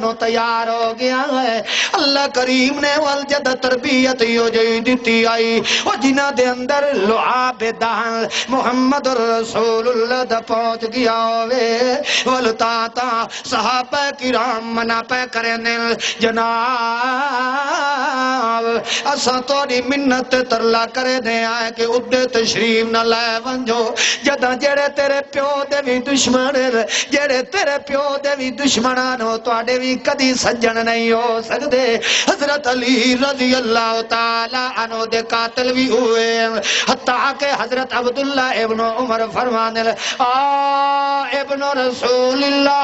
نو تیار ہو گیا ہے۔ اللہ کریم نے والجد تربیت یو جئی دیتی آئی وہ جنہ دے اندر لعاب دہن محمد رسول اللہ دا پہنچ گیا ہوئے والتاتا صحابہ کرام منا پہ کرنے جناب اساں توڑی منت ترلا کرے دے آئے کہ ادھے تشریف نہ لائے ونجو جدہ جڑے تیرے پیو دے بھی دشمن جڑے تیرے پیو دے بھی دشمنان ہو تو آڑے بھی کدی سجن نہیں ہو سکتے۔ حضرت علی رضی اللہ تعالیٰ عنہ دے قاتل بھی ہوئے حتیٰ کہ حضرت عبداللہ ابن عمر فرمانے لگے ابن رسول اللہ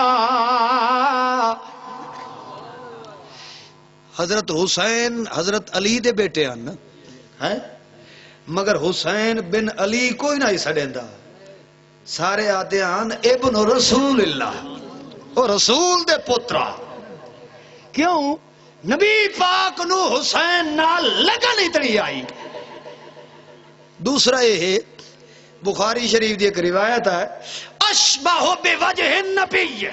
حضرت حسین حضرت علی دے بیٹے ہیں مگر حسین بن علی کوئی نہ سڑیندا سارے آدھے آن ابن رسول اللہ وہ رسول دے پترا کیوں نبی پاک نو حسین نال لگن اتنی آئی۔ دوسرا یہ بخاری شریف دی ایک روایت ہے اشبہ بوجہ النبی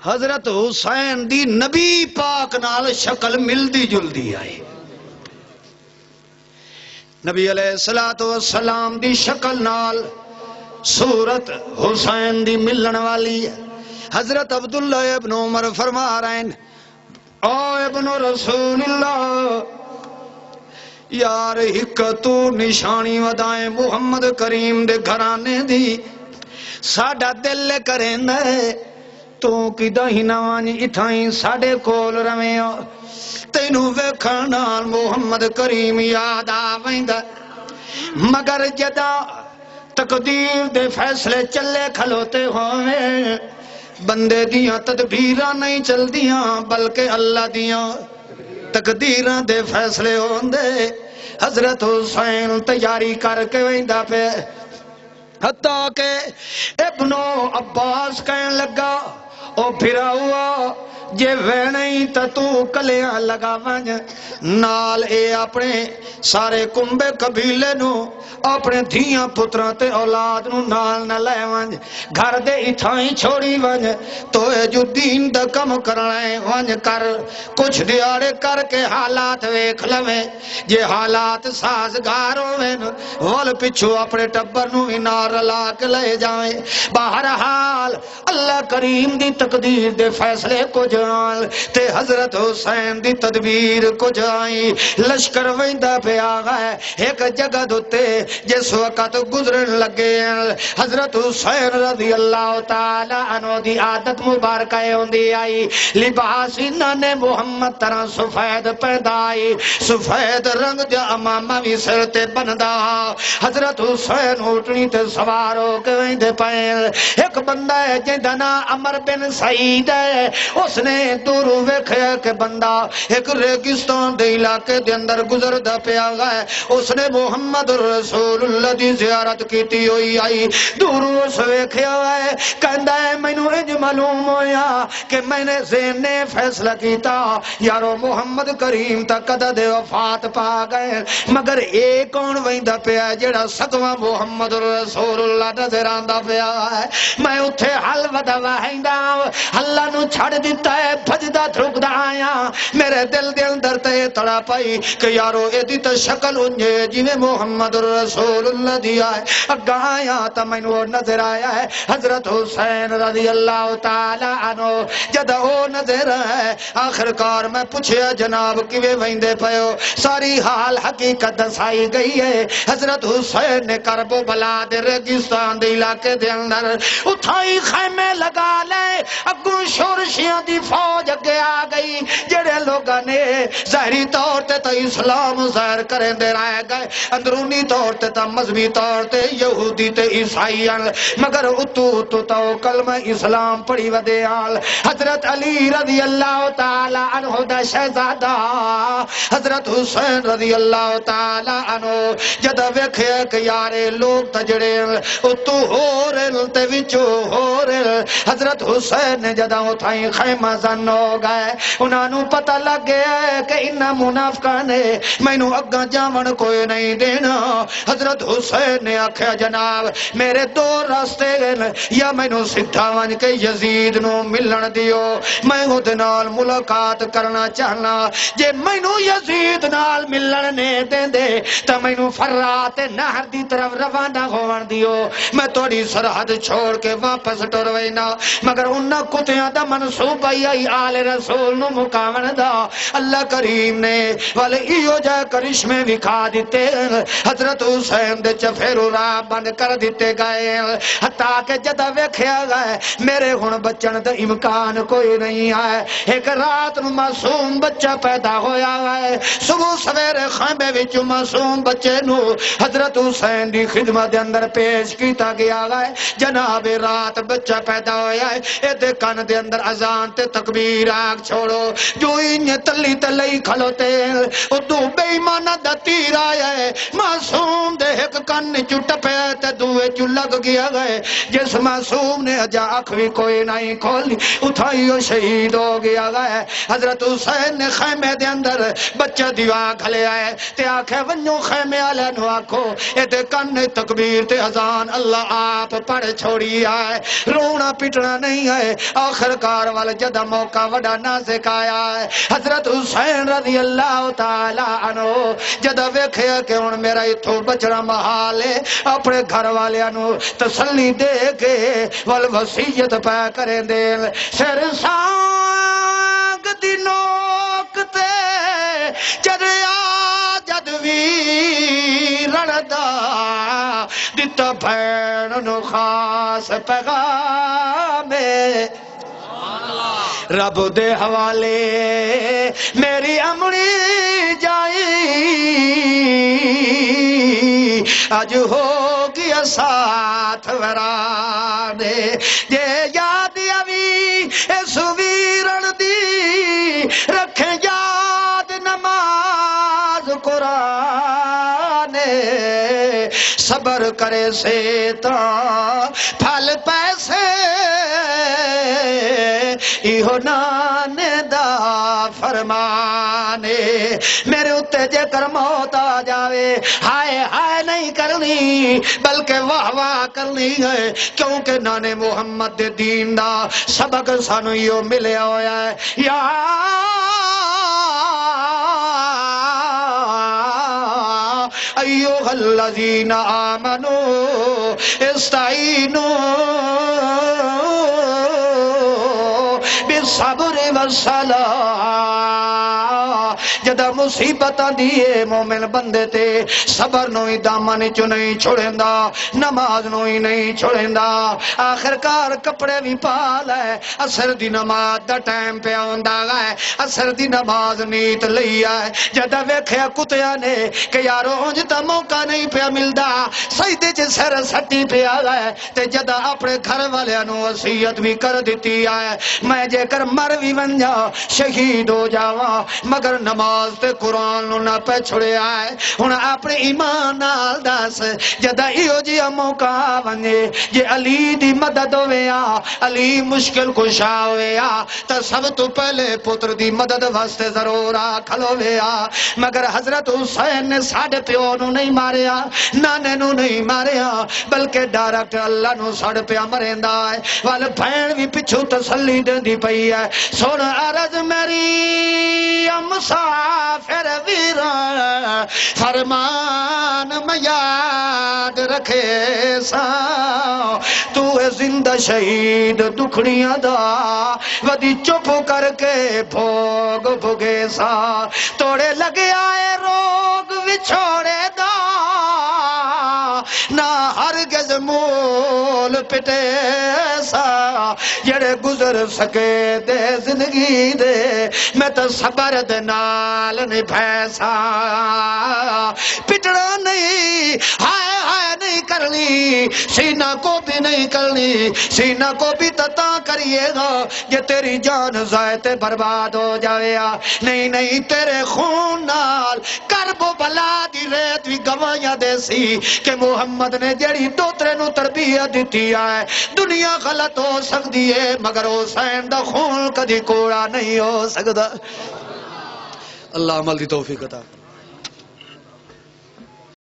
حضرت حسین دی نبی پاک نال شکل ملدی جلدی آئی۔ نبی علیہ السلام دی شکل نال صورت حسین دی ملن والی ہے۔ حضرت عبداللہ ابن عمر فرما رہے ہیں او ابن رسول اللہ یار حکتو نشانی ودائیں محمد کریم دے گھرانے دی ساڑھا دل کریں دے تو کی دہی نوانی اتھائیں ساڑھے کول رویں تینو ویکھنال محمد کریم یاد آویں دے مگر جدا تقدیر دے فیصلے چلے کھلوتے ہوئے بندے دیاں تدبیراں نہیں چل دیاں بلکہ اللہ دیاں تقدیراں دے فیصلے ہوندے۔ حضرت حسین تیاری کر کے ویندہ پہ حتیٰ کہ ابن عباس کہنے لگا او پھرا ہوا جے وینئی تا تو کلیاں لگا ونج نال اے اپنے سارے کمبے قبیلے نو اپنے دھیاں پتران تے اولاد نو نال نہ لے ونج گھر دے اتھائیں چھوڑی ونج تو اے جو دین دا کم کرنے ونج کر کچھ دیارے کر کے حالات ویکھ لویں جے حالات سازگار ہوئیں وال پچھو اپنے ٹبر نو انار لاک لے جائیں۔ بہرحال اللہ کریم دی تقدیر دے فیصلے کو جان تے حضرت حسین دی تدبیر کو جائیں لشکر ویندہ پہ آگا ہے ایک جگہ دوتے جس وقت گزرن لگے حضرت حسین رضی اللہ تعالیٰ عنہ دی عادت مبارکہ ہوندی آئی لباس انہوں نے محمد طرح سفید پیدا آئی سفید رنگ دیا امامہ بھی سر تے بندہ حضرت حسین اٹھنی تے سوار ہو کے ویندے پائیں ایک بندہ ہے جندنا عمر بن سعید ہے اس نے دور ویکھیا کہ بندہ ایک ریگستان دے علاقے دے اندر گزر دا پیا گیا اس نے محمد رسول اللہ دی زیارت کیتی ہوئی آئی دور اس ویکھیا ہے کہندا ہے مینوں انج معلوم ہویا کہ میں نے ذہن نے فیصلہ کیتا یارو محمد کریم تا قد دے وفات پا گئے مگر اے کون ویندا پیا جڑا سگواں محمد رسول اللہ نظر آندا پیا ہے میں اتھے حل ودا ویندا اللہ نو چھڑ دیتا ہے بھجدا تھرکدا آیا میرے دل دے اندر تے تڑا پائی کہ یارو اے دی تے شکل انجے جویں محمد رسول اللہ دیا ہے اگا آیا تا مینوں نظر آیا ہے حضرت حسین رضی اللہ تعالی عنہ جد او نظر ہے آخرکار میں پوچھیا جناب کیویں ویندے پیو ساری حال حقیقت دسائی گئی ہے حضرت حسین نے کرب و بلا دے ریگستان دے علاقے دے اندر اتھائی خیمے لگا لے اگوں شورشیاں دی فوج اگے آ گئی جڑے لوگاں نے ظاہری طور تے تا اسلام ظاہر کریں دے رہے گئے اندرونی طور تے تا مذہبی طور تے یہودی تے عیسائیان مگر اتو تا کلمہ اسلام پڑھی ودے آل حضرت علی رضی اللہ تعالی عنہ دا شہزادہ حضرت حسین رضی اللہ تعالی عنہ جدہ ویکھے کہ یارے لوگ تجڑے اتو ہو رل تے وچو ہو رل حضرت حسین نے جدہ اتھائیں خیمہ محزن ہو گئے انہاں نو پتہ لگ گیا کہ انہاں منافقاں نے مینوں اگاں جاون کوئی نہیں دینا حضرت حسین نے آکھیا جناب میرے دو راستے یا مینوں سدھا ون کے یزید نو ملن دیو میں او دے نال ملاقات کرنا چاہنا جے مینوں یزید نال ملن نے دیندے تے مینوں فرات نہر دی طرف روانہ ہون دیو میں تھوڑی سرحد چھوڑ کے واپس ٹر وینا مگر انہاں کتیاں دا منصوبہ ہی آل رسول نو مقاون دا اللہ کریم نے والے ایو جا کرشمے وکھا دیتے حضرت حسین دے چفیرو راہ بند کر دیتے گئے حتیٰ کہ جدہ ویکھیا گئے میرے ہن بچن دا امکان کوئی نہیں ہے ایک رات نو معصوم بچہ پیدا ہویا ہے صبح سویرے خیمے وچ معصوم بچے نو حضرت حسین دی خدمت دے اندر پیش کیتا گیا ہے جناب رات بچہ پیدا ہویا ہے اے دے کان دے اندر اذان تے تکبیر آگ چھوڑو جو انہیں تلی تلی کھلوتے ادو بے ایمانہ دا تیر آیا ہے معصوم دے ایک کان چوٹ پہ تے دوے چو لگ گیا گئے جس معصوم نے اجا آنکھ بھی کوئی نہیں کھولی اٹھائیو شہید ہو گیا گئے حضرت حسین نے خیمے دے اندر بچہ دیوا کھلے آئے تے آنکھیں ونجو خیمے آلے نو آنکھو اے دے کان تکبیر تے اذان اللہ آپ پڑھ چھوڑی آئے رونا پٹنا نہیں ہے آخر کار وال جدہ موقع وڈا نازک آیا ہے حضرت حسین رضی اللہ تعالی عنہ جدہ ویکھے کہ ان میرا اتھو بچنا محال ہے اپنے گھر والے انو تسلی دے کے والوسیت پہ کریں دے سر سانگ دی نوکتے چریا جدوی رڑدا دیتا بھین نو خاص پیغام رب دے حوالے میری امڑی جائی آج ہو گیا ساتھ ورانے یہ یاد اوی اس ویرن دی رکھیں یاد نماز قرآن صبر کرے سیتا پھل پیسے ایہو نانے دا فرمانے میرے اتے جے کر موت آ جاوے ہائے ہائے نہیں کرنی بلکہ واہ واہ کرنی ہے کیونکہ نانے محمد دے دین دا سبق سانو یو ملے ہویا ہے یا ایوہ الذین آمنوا استعینوا بالصبر والصلاة جدہ مصیبتاں دیئے مومن بندے تے صبر نوئی دامن چو نہیں چھوڑیندا نماز نوئی نہیں چھوڑیندا آخر کار کپڑے بھی پال ہے اثر دی نماز دا ٹائم پہ آندا گئے اثر دی نماز نیت لئی آئے جدہ ویکھیا کتیا نے کہ یارو ہنجتا موقع نہیں پہ ملدا سیدے چے سر سٹی پہ آگئے تے جدہ اپنے گھر والے انو وصیت بھی کر دیتی آئے میں جے کر مر بھی بن جا شہید ہو جاواں مگر نماز تے قرآن نو نہ پہ چھڑے آئے ہن اپنے ایمان نال دس جدہ ایو جی موقع ونجے جے علی دی مدد ہویا علی مشکل کشا ہویا تا سب تو پہلے پتر دی مدد واسطے ضرور کھلو ہویا مگر حضرت حسین نے ساڑھے پیو نو نہیں ماریا نانے نو نہیں ماریا بلکہ ڈائریکٹ اللہ نو ساڑھے پیا مریندا ہے والے بھین بھی پچھو تسلی دے دی پئی ہے سن عرض میری مسافر ویران فرمان میں یاد رکھے سا تو ہے زندہ شہید دکھڑیاں دا ودی چپ کر کے بھوگ بھگے سا توڑے لگے آئے روگ وچھوڑے دا نہ ہرگز مول پٹے سا جڑے گزر سکے دے زندگی دے میں تو صبر دے نال نہیں بھیسا پٹڑا نہیں ہائے ہائے نہیں کرنی، سینہ کو بھی نہیں کرنی، سینہ کو بھی تتا کریے گا یہ تیری جان ضائع برباد ہو جاوے گا۔ نہیں نہیں تیرے خون نال کرب و بلا دی ریت بھی گواہیاں دے سی کہ محمد نے جڑی دوترے نو تربیت دیتی ہے دنیا غلط ہو سکتی ہے مگر حسین دا خون کدی کوڑا نہیں ہو سکتا۔ اللہ عمل دی توفیق عطا